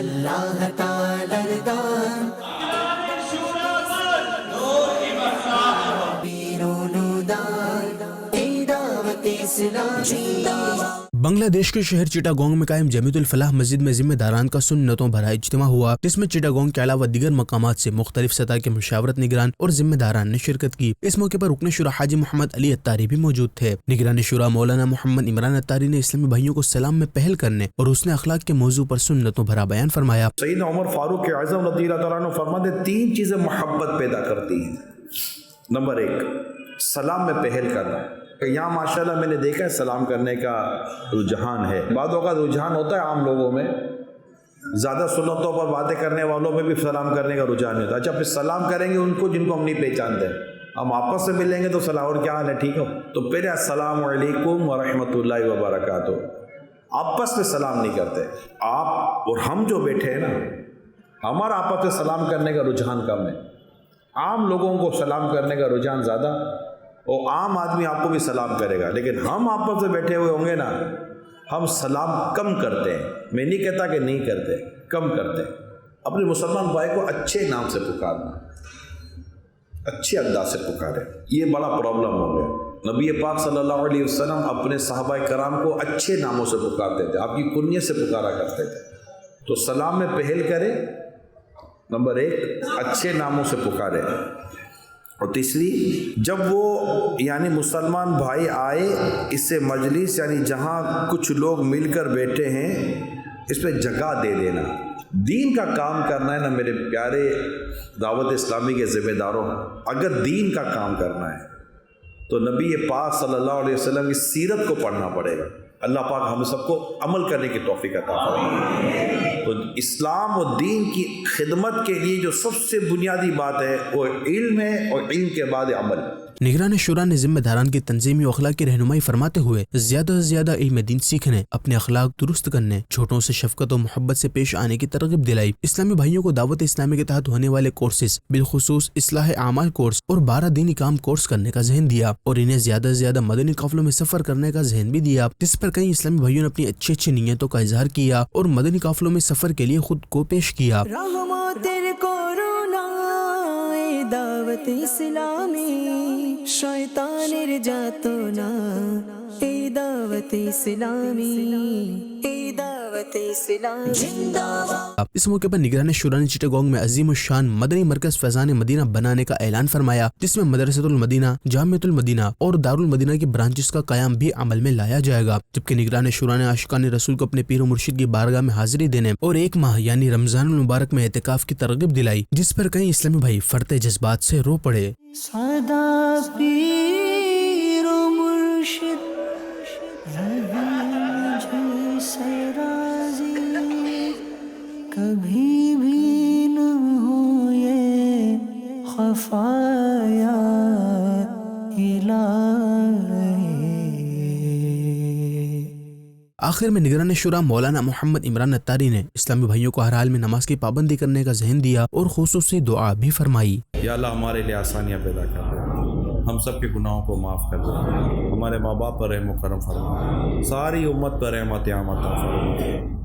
اللہ تعالی رضا بنگلہ دیش کے شہر چٹاگونگ میں قائم جمیعت الفلاح مسجد میں ذمہ داران کا سنتوں بھرا اجتماع ہوا، جس میں چٹاگونگ کے علاوہ دیگر مقامات سے مختلف سطح کے مشاورت نگران اور ذمہ داران نے شرکت کی۔ اس موقع پر رکن شورا حاجی محمد علی اتاری بھی موجود تھے۔ نگران شورا مولانا محمد عمران اتاری نے اسلامی بھائیوں کو سلام میں پہل کرنے اور حسن اخلاق کے موضوع پر سنتوں بھرا بیان فرمایا۔ سیدنا عمر فاروق اعظم رضی اللہ تعالیٰ عنہ فرماتے ہیں 3 چیزیں محبت پیدا کرتی ہیں۔ نمبر 1 سلام میں پہل کرنا، کہ یہاں ماشاءاللہ میں نے دیکھا ہے سلام کرنے کا رجحان ہے۔ بعض اوقات رجحان ہوتا ہے عام لوگوں میں، زیادہ سنتوں پر باتیں کرنے والوں میں بھی سلام کرنے کا رجحان ہوتا ہے۔ اچھا پھر سلام کریں گے ان کو جن کو ہم نہیں پہچانتے، ہم آپس سے ملیں گے تو سلام، اور کیا حال ہے، ٹھیک ہو، تو پہلے السلام علیکم ورحمۃ اللہ وبرکاتہ، آپس میں سلام نہیں کرتے۔ آپ اور ہم جو بیٹھے ہیں نا، ہمارا آپس میں سلام کرنے کا رجحان کم ہے، عام لوگوں کو سلام کرنے کا رجحان زیادہ، اور عام آدمی آپ کو بھی سلام کرے گا، لیکن ہم آپس میں بیٹھے ہوئے ہوں گے نا، ہم سلام کم کرتے ہیں۔ میں نہیں کہتا کہ نہیں کرتے، کم کرتے ہیں۔ اپنے مسلمان بھائی کو اچھے نام سے پکارنا، اچھے انداز سے پکارے، یہ بڑا پرابلم ہو گیا۔ نبی پاک صلی اللہ علیہ وسلم اپنے صحابہ کرام کو اچھے ناموں سے پکارتے تھے، آپ کی کنیت سے پکارا کرتے تھے۔ تو سلام میں پہل کرے، نمبر 1 اچھے ناموں سے پکارے، اور تیسری جب وہ یعنی مسلمان بھائی آئے اس سے مجلس، یعنی جہاں کچھ لوگ مل کر بیٹھے ہیں، اس پہ جگہ دے دینا۔ دین کا کام کرنا ہے نا میرے پیارے دعوت اسلامی کے ذمہ داروں، اگر دین کا کام کرنا ہے تو نبی پاک صلی اللہ علیہ وسلم کی سیرت کو پڑھنا پڑے گا۔ اللہ پاک ہم سب کو عمل کرنے کی توفیق عطا فرمائے۔ تو اسلام و دین کی خدمت کے لیے جو سب سے بنیادی بات ہے وہ علم ہے، اور علم کے بعد عمل۔ نگران شورا نے ذمہ داران کی تنظیمی و اخلاقی رہنمائی فرماتے ہوئے زیادہ سے زیادہ علم دین سیکھنے، اپنے اخلاق درست کرنے، چھوٹوں سے شفقت و محبت سے پیش آنے کی ترغیب دلائی۔ اسلامی بھائیوں کو دعوت اسلامی کے تحت ہونے والے کورسز، بالخصوص اصلاح اعمال کورس اور 12 دینی کام کورس کرنے کا ذہن دیا، اور انہیں زیادہ سے زیادہ مدنی قافلوں میں سفر کرنے کا ذہن بھی دیا، جس پر کئی اسلامی بھائیوں نے اپنی اچھی اچھی نیتوں کا اظہار کیا اور مدنی قافلوں میں سفر کے لیے خود کو پیش کیا۔ دعوت اسلامی شیطان رجاتنا، اے دعوت اسلامی، اے دعوت اسلامی زندہ باد۔ اس موقع پر نگران شورا نے چٹاگونگ میں عظیم الشان مدنی مرکز فیضان مدینہ بنانے کا اعلان فرمایا، جس میں مدرسۃ المدینہ، جامعۃ المدینہ اور دارالمدینہ کی برانچز کا قیام بھی عمل میں لایا جائے گا۔ جبکہ نگران شورا نے عاشقان رسول کو اپنے پیر و مرشد کی بارگاہ میں حاضری دینے اور 1 ماہ یعنی رمضان المبارک میں اعتکاف کی ترغیب دلائی، جس پر کئی اسلامی بھائی فرط جذبات سے رو پڑے۔ سدا پیر و مرشد رہے سے راضی، کبھی بھی نہ ہو یہ خفایا الہی۔ آخر میں نگران شورا مولانا محمد عمران اتاری نے اسلامی بھائیوں کو ہر حال میں نماز کی پابندی کرنے کا ذہن دیا اور خصوصی دعا بھی فرمائی۔ یا اللہ ہمارے لیے آسانیاں پیدا کر دے، ہم سب کے گناہوں کو معاف کر دے، ہمارے ماں باپ پر رحم و کرم فرما، ساری امت پر رحمت عامہ عطا فرما۔